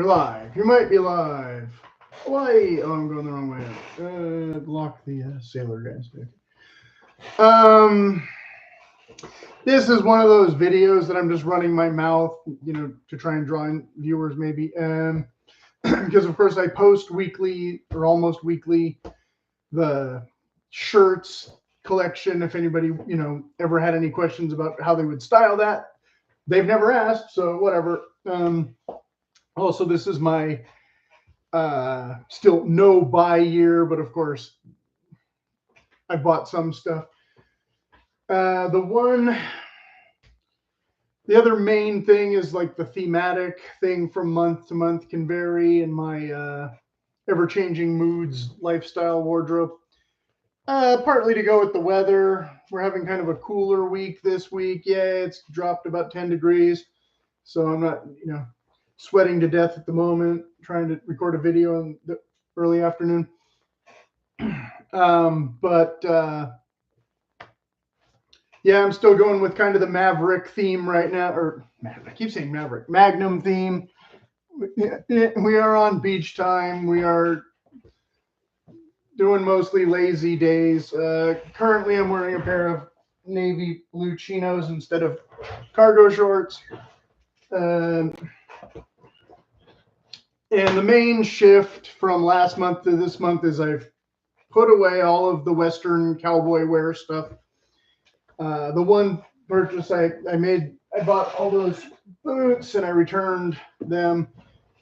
You're live. You might be live. Hawaii. Oh, I'm going the wrong way. Block the sailor guys. This is one of those videos that I'm just running my mouth, to try and draw in viewers maybe. Because of course I post weekly or almost weekly the shirts collection. If anybody, ever had any questions about how they would style that, they've never asked, so whatever. Also, this is my still no buy year, but of course I bought some stuff. The other main thing is like the thematic thing from month to month can vary in my ever-changing moods lifestyle wardrobe. Partly to go with the weather. We're having kind of a cooler week this week. Yeah, it's dropped about 10 degrees. So I'm not, sweating to death at the moment, trying to record a video in the early afternoon. Yeah, I'm still going with kind of the Maverick theme right now, or I keep saying Maverick, Magnum theme. We are on beach time. We are doing mostly lazy days. Currently, I'm wearing a pair of navy blue chinos instead of cargo shorts. And the main shift from last month to this month is I've put away all of the Western cowboy wear stuff. The one purchase I bought all those boots and I returned them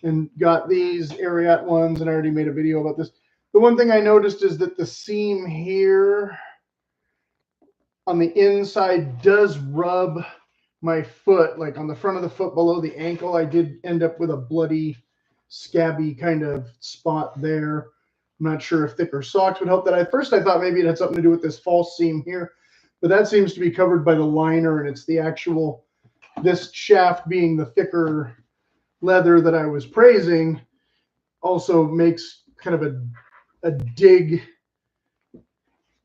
and got these Ariat ones, and I already made a video about this. The one thing I noticed is that the seam here on the inside does rub my foot, like on the front of the foot below the ankle. I did end up with a bloody, scabby kind of spot there. I'm not sure if thicker socks would help that. At first I thought maybe it had something to do with this false seam here, but that seems to be covered by the liner, and it's the actual, this shaft being the thicker leather that I was praising also makes kind of a dig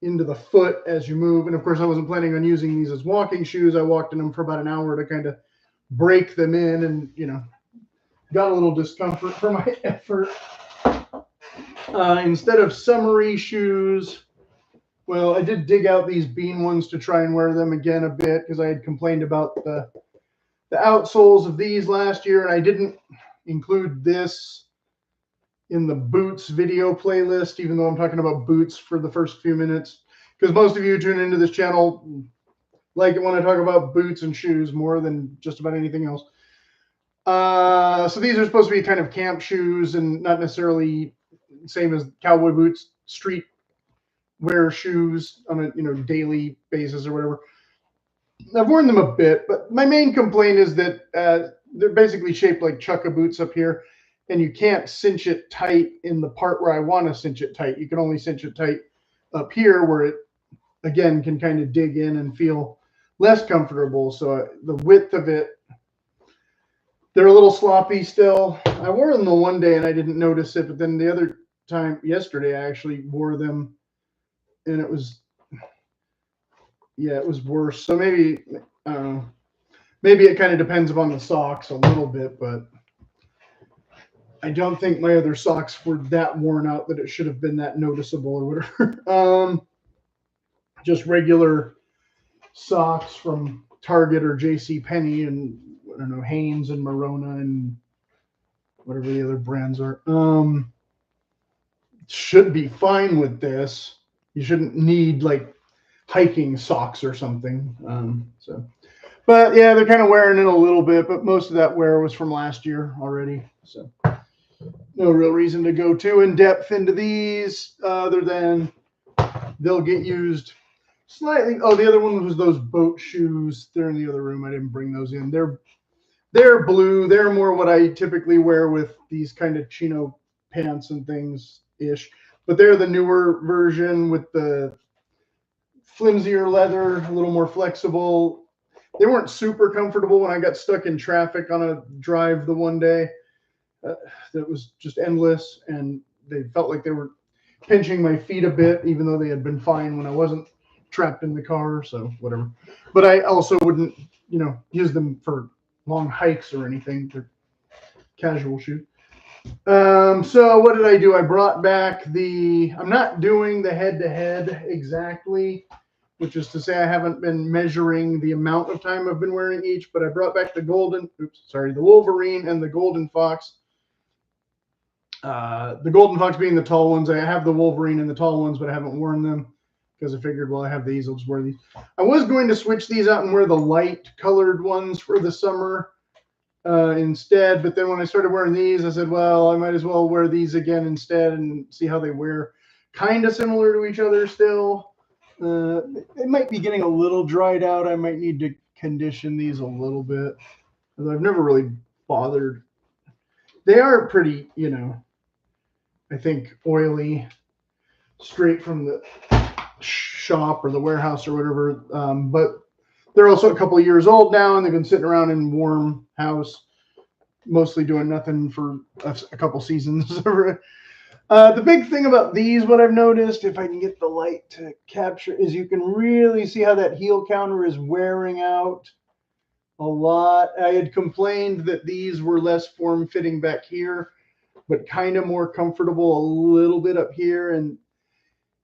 into the foot as you move. And of course I wasn't planning on using these as walking shoes. I walked in them for about an hour to kind of break them in, and got a little discomfort for my effort. Instead of summery shoes, well, I did dig out these bean ones to try and wear them again a bit, because I had complained about the outsoles of these last year, and I didn't include this in the boots video playlist, even though I'm talking about boots for the first few minutes, because most of you tune into this channel like it when I talk about boots and shoes more than just about anything else. So these are supposed to be kind of camp shoes and not necessarily same as cowboy boots, street wear shoes on a daily basis or whatever. I've worn them a bit, but my main complaint is that they're basically shaped like chukka boots up here, and you can't cinch it tight in the part where I want to cinch it tight. You can only cinch it tight up here where it, again, can kind of dig in and feel less comfortable. So the width of it, they're a little sloppy still. I wore them the one day and I didn't notice it, but then the other time, yesterday, I actually wore them and it was, yeah, it was worse. So maybe, I don't know, maybe it kind of depends upon the socks a little bit, but I don't think my other socks were that worn out that it should have been that noticeable or whatever. Just regular socks from Target or JCPenney and I don't know, Hanes and Morona and whatever the other brands are. Should be fine with this. You shouldn't need like hiking socks or something. But yeah, they're kind of wearing in a little bit, but most of that wear was from last year already. So no real reason to go too in depth into these other than they'll get used slightly. Oh, the other one was those boat shoes. They're in the other room. I didn't bring those in. They're blue. They're more what I typically wear with these kind of chino pants and things ish. But they're the newer version with the flimsier leather, a little more flexible. They weren't super comfortable when I got stuck in traffic on a drive the one day. That was just endless, and they felt like they were pinching my feet a bit, even though they had been fine when I wasn't trapped in the car. So whatever. But I also wouldn't, use them for long hikes or anything. They're casual shoes. So what did I do? I brought back I'm not doing the head-to-head exactly, which is to say I haven't been measuring the amount of time I've been wearing each, but I brought back the Wolverine and the golden fox. The golden fox being the tall ones. I have the Wolverine and the tall ones, but I haven't worn them because I figured, well, I have these, I'll just wear these. I was going to switch these out and wear the light colored ones for the summer instead, but then when I started wearing these, I said, well, I might as well wear these again instead and see how they wear. Kind of similar to each other still. It might be getting a little dried out. I might need to condition these a little bit, although I've never really bothered. They are pretty, I think oily, straight from the shop or the warehouse or whatever. But they're also a couple of years old now, and they've been sitting around in warm house, mostly doing nothing for a couple seasons. The big thing about these, what I've noticed, if I can get the light to capture, is you can really see how that heel counter is wearing out a lot. I had complained that these were less form-fitting back here, but kind of more comfortable a little bit up here. And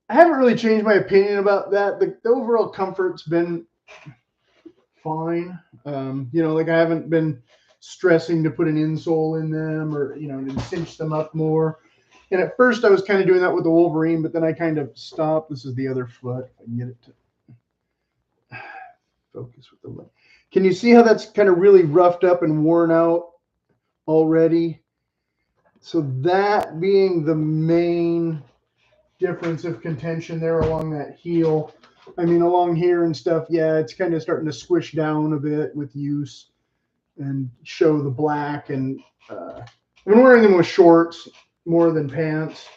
I haven't really changed my opinion about that. The overall comfort's been fine. Like I haven't been stressing to put an insole in them or, to cinch them up more. And at first I was kind of doing that with the Wolverine, but then I kind of stopped. This is the other foot. If I can get it to focus with the light. Can you see how that's kind of really roughed up and worn out already? So that being the main difference of contention there along that heel. I mean, along here and stuff, yeah, it's kind of starting to squish down a bit with use and show the black. And I've been wearing them with shorts more than pants.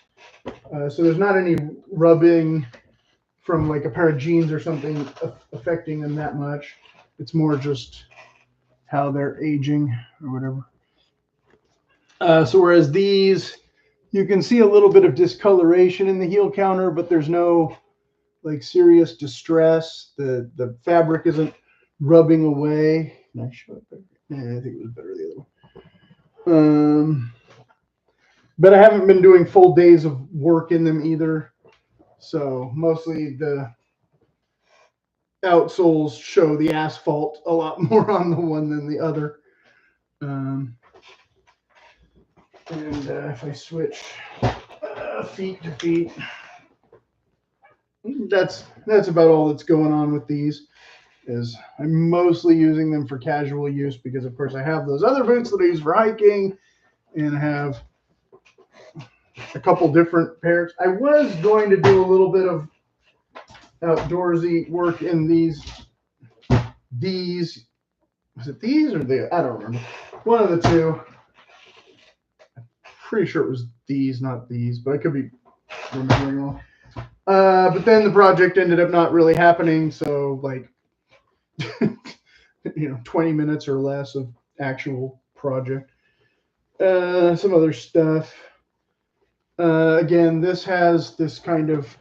So there's not any rubbing from like a pair of jeans or something affecting them that much. It's more just how they're aging or whatever. So whereas these, you can see a little bit of discoloration in the heel counter, but there's no like serious distress. The fabric isn't rubbing away. Can I show it better? Yeah, I think it was better the other one. But I haven't been doing full days of work in them either. So mostly the outsoles show the asphalt a lot more on the one than the other. And if I switch feet to feet, that's about all that's going on with these. Is I'm mostly using them for casual use because, of course, I have those other boots that I use for hiking, and I have a couple different pairs. I was going to do a little bit of outdoorsy work in these. Was it these or the? I don't remember. One of the two. I'm pretty sure it was these, not these, but I could be remembering wrong. But then the project ended up not really happening, so like 20 minutes or less of actual project. Some other stuff. Again, this has this kind of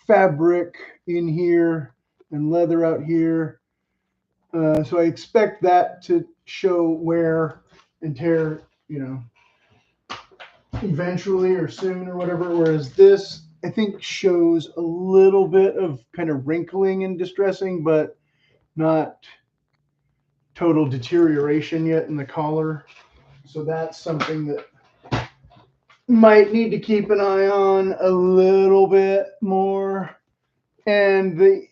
fabric in here and leather out here. So I expect that to show wear and tear, eventually or soon or whatever. Whereas this, I think, shows a little bit of kind of wrinkling and distressing, but not total deterioration yet in the collar. So that's something that might need to keep an eye on a little bit more. And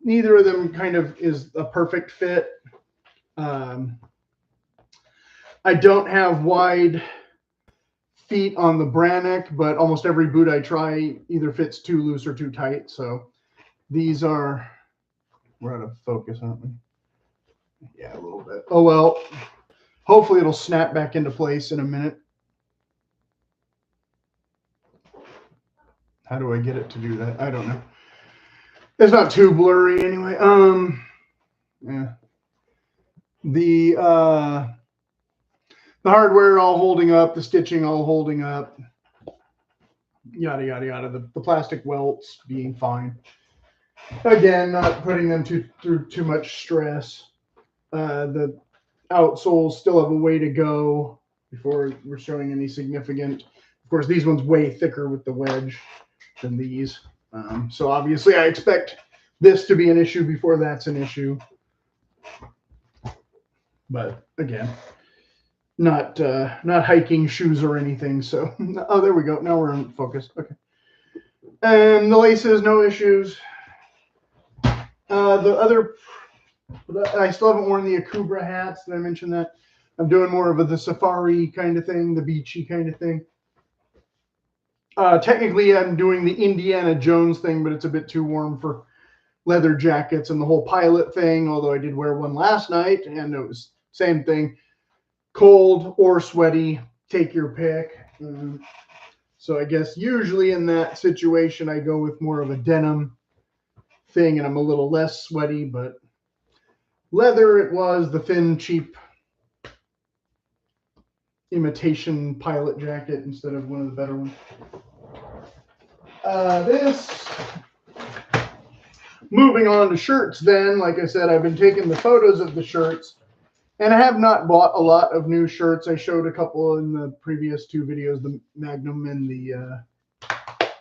neither of them kind of is a perfect fit. I don't have wide feet on the Brannock, but almost every boot I try either fits too loose or too tight. So these we're out of focus, aren't we? Yeah, a little bit. Oh, well, hopefully it'll snap back into place in a minute. How do I get it to do that? I don't know. It's not too blurry anyway. Yeah. The hardware all holding up, the stitching all holding up, yada yada yada. The plastic welts being fine. Again, not putting them through too much stress. The outsoles still have a way to go before we're showing any significant. Of course, these ones way thicker with the wedge than these. So obviously I expect this to be an issue before that's an issue. But again, not hiking shoes or anything. So, oh, there we go. Now we're in focus. Okay. And the laces, no issues. The other, I still haven't worn the Akubra hats. Did I mention that? I'm doing more of the safari kind of thing, the beachy kind of thing. Technically, I'm doing the Indiana Jones thing, but it's a bit too warm for leather jackets and the whole pilot thing, although I did wear one last night, and it was same thing. Cold or sweaty, take your pick. So I guess usually in that situation, I go with more of a denim thing, and I'm a little less sweaty, but leather it was, the thin, cheap imitation pilot jacket instead of one of the better ones. Moving on to shirts then, like I said, I've been taking the photos of the shirts, and I have not bought a lot of new shirts. I showed a couple in the previous two videos, the Magnum and the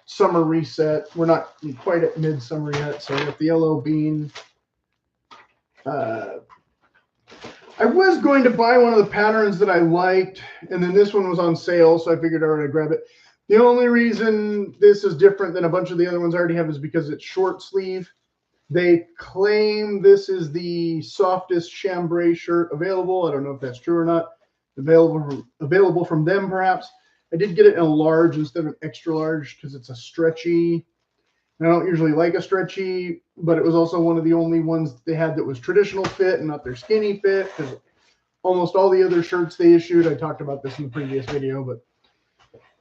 summer reset. We're not quite at midsummer yet, so with the yellow bean. I was going to buy one of the patterns that I liked, and then this one was on sale, so I figured I would grab it. The only reason this is different than a bunch of the other ones I already have is because it's short sleeve. They claim this is the softest chambray shirt available. I don't know if that's true or not. Available from them, perhaps. I did get it in a large instead of an extra large because it's a stretchy. I don't usually like a stretchy, but it was also one of the only ones that they had that was traditional fit and not their skinny fit, because almost all the other shirts they issued, I talked about this in the previous video, but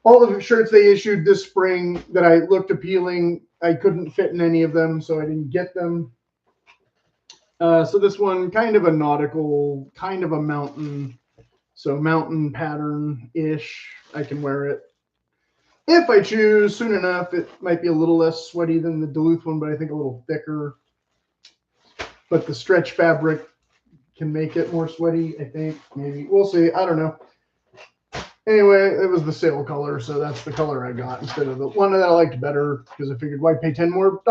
all of the shirts they issued this spring that I looked appealing, I couldn't fit in any of them, so I didn't get them. So this one, kind of a nautical, kind of a mountain, so mountain pattern-ish. I can wear it. If I choose soon enough, it might be a little less sweaty than the Duluth one, but I think a little thicker. But the stretch fabric can make it more sweaty, I think. Maybe. We'll see. I don't know. Anyway, it was the sale color, so that's the color I got instead of the one that I liked better, because I figured why pay $10 more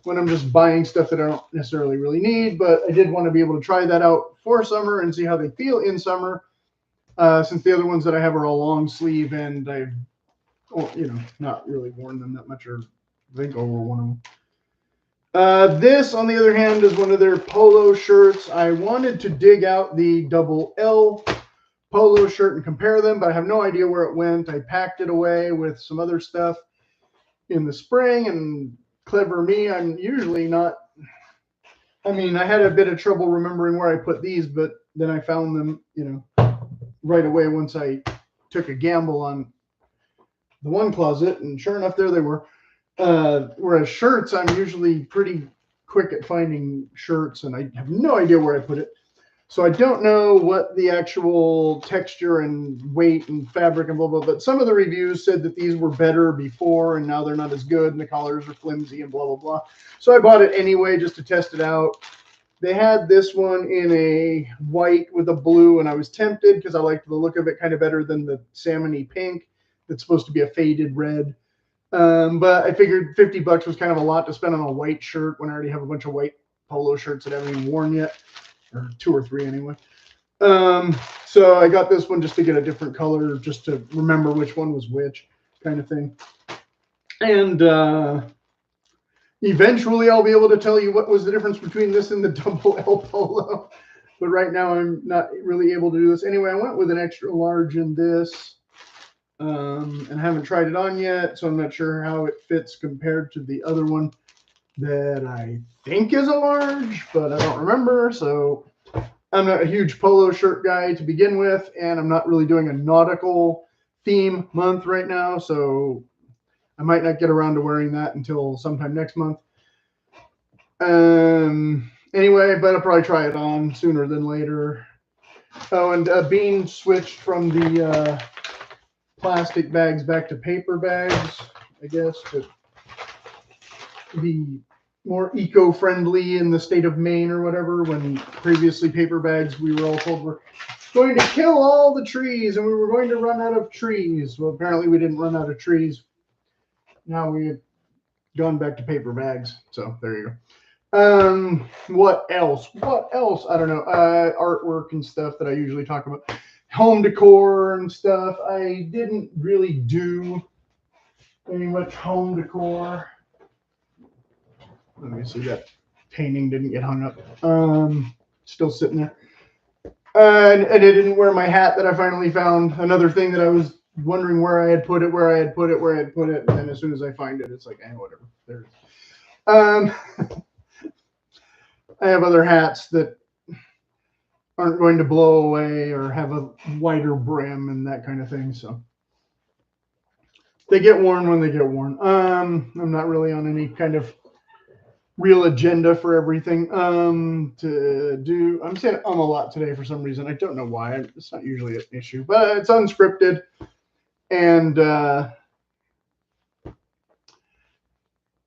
when I'm just buying stuff that I don't necessarily really need. But I did want to be able to try that out for summer and see how they feel in summer, since the other ones that I have are all long sleeve, and I've not really worn them that much, or I think over one of them. This, on the other hand, is one of their polo shirts. I wanted to dig out the double L polo shirt and compare them, but I have no idea where it went. I packed it away with some other stuff in the spring, and clever me, I'm usually not. I mean, I had a bit of trouble remembering where I put these, but then I found them, right away once I took a gamble on the one closet, and sure enough, there they were. Whereas shirts, I'm usually pretty quick at finding shirts, and I have no idea where I put it. So I don't know what the actual texture and weight and fabric and blah, blah, but some of the reviews said that these were better before, and now they're not as good, and the collars are flimsy and blah, blah, blah. So I bought it anyway just to test it out. They had this one in a white with a blue, and I was tempted because I liked the look of it kind of better than the salmony pink that's supposed to be a faded red. But I figured $50 was kind of a lot to spend on a white shirt when I already have a bunch of white polo shirts that I haven't even worn yet, or 2 or 3 anyway. So I got this one just to get a different color, just to remember which one was which, kind of thing. And eventually I'll be able to tell you what was the difference between this and the double L polo. But right now I'm not really able to do this. Anyway, I went with an extra large in this. And I haven't tried it on yet, so I'm not sure how it fits compared to the other one that I think is a large, but I don't remember. So I'm not a huge polo shirt guy to begin with, and I'm not really doing a nautical theme month right now, so I might not get around to wearing that until sometime next month. Anyway, but I'll probably try it on sooner than later. Oh, and Bean switched from the plastic bags back to paper bags, I guess, to be more eco-friendly in the state of Maine or whatever, when previously paper bags we were all told were going to kill all the trees, and we were going to run out of trees. Well, apparently we didn't run out of trees. Now we've gone back to paper bags. So there you go. What else? What else? I don't know. Artwork and stuff that I usually talk about. Home decor and stuff. I didn't really do any much home decor. Let me see, that painting didn't get hung up. Still sitting there. And I didn't wear my hat that I finally found. Another thing that I was wondering where I had put it, and then as soon as I find it, it's like, whatever. There it is. I have other hats that aren't going to blow away or have a wider brim and that kind of thing. So they get worn when they get worn. I'm not really on any kind of real agenda for everything to do. I'm saying a lot today for some reason. I don't know why. It's not usually an issue, but it's unscripted. And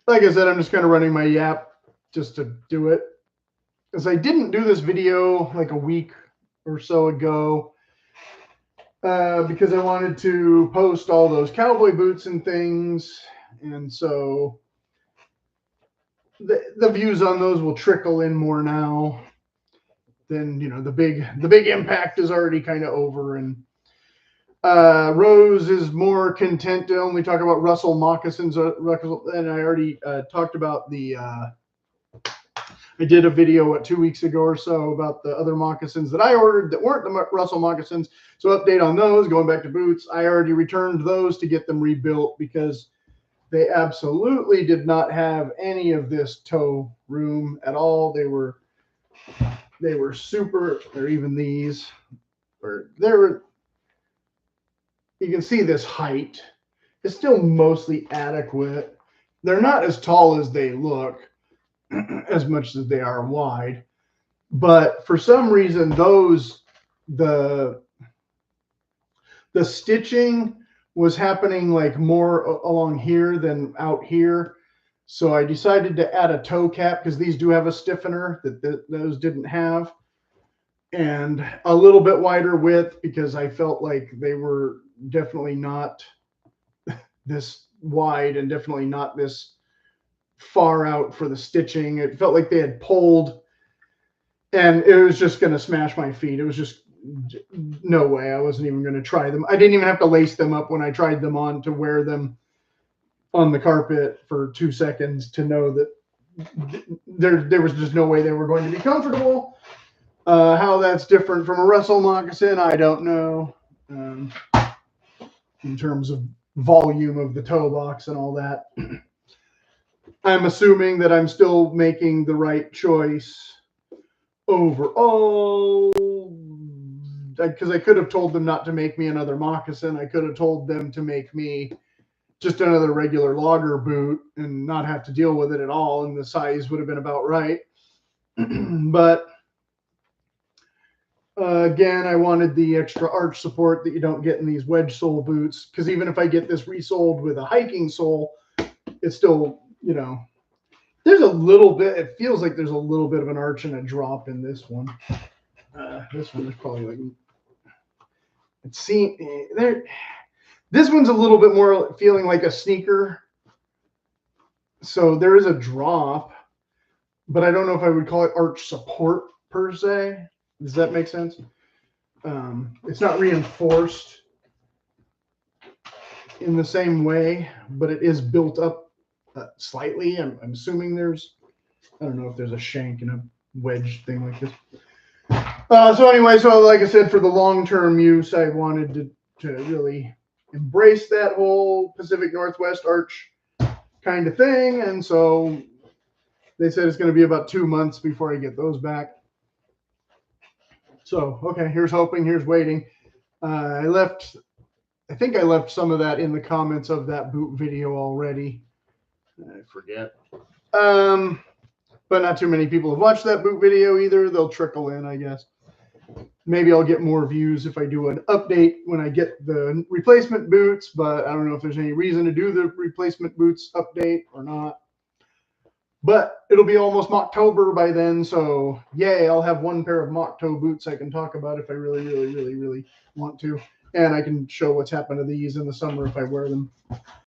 like I said, I'm just kind of running my yap just to do it. Because I didn't do this video like a week or so ago because I wanted to post all those cowboy boots and things. And so the views on those will trickle in more now. Then, you know, the big impact is already kind of over. And Rose is more content to only talk about Russell moccasins. And I already talked about the... I did a video 2 weeks ago or so about the other moccasins that I ordered that weren't the Russell moccasins. So update on those, going back to boots. I already returned those to get them rebuilt because they absolutely did not have any of this toe room at all. They were super, or even these, or they were, you can see this height. It's still mostly adequate. They're not as tall as they look, as much as they are wide, but for some reason the stitching was happening like more along here than out here. So I decided to add a toe cap because these do have a stiffener that those didn't have, and a little bit wider width because I felt like they were definitely not this wide and definitely not this far out for the stitching. It felt like they had pulled and it was just going to smash my feet. It was just no way. I wasn't even going to try them. I didn't even have to lace them up when I tried them on to wear them on the carpet for 2 seconds to know that there was just no way they were going to be comfortable. How that's different from a Russell moccasin, I don't know. In terms of volume of the toe box and all that. I'm assuming that I'm still making the right choice overall, because I could have told them not to make me another moccasin. I could have told them to make me just another regular logger boot and not have to deal with it at all, and the size would have been about right. But again, I wanted the extra arch support that you don't get in these wedge sole boots, because even if I get this resoled with a hiking sole, it's still, you know, there's a little bit, it feels like there's a little bit of an arch and a drop in this one. This one is probably like, this one's a little bit more feeling like a sneaker. So there is a drop, but I don't know if I would call it arch support per se. Does that make sense? It's not reinforced in the same way, but it is built up slightly. I'm assuming there's, I don't know if there's a shank in a wedge thing like this. So anyway, so like I said, for the long-term use, I wanted to really embrace that whole Pacific Northwest arch kind of thing. And so they said it's going to be about 2 months before I get those back. So, okay, here's hoping, here's waiting. I think I left some of that in the comments of that boot video already. I forget. But not too many people have watched that boot video either. They'll trickle in, I guess. Maybe I'll get more views if I do an update when I get the replacement boots, but I don't know if there's any reason to do the replacement boots update or not. But it'll be almost Mocktober by then, so yay, I'll have one pair of mock toe boots I can talk about if I really, really, really, really want to. And I can show what's happened to these in the summer if I wear them.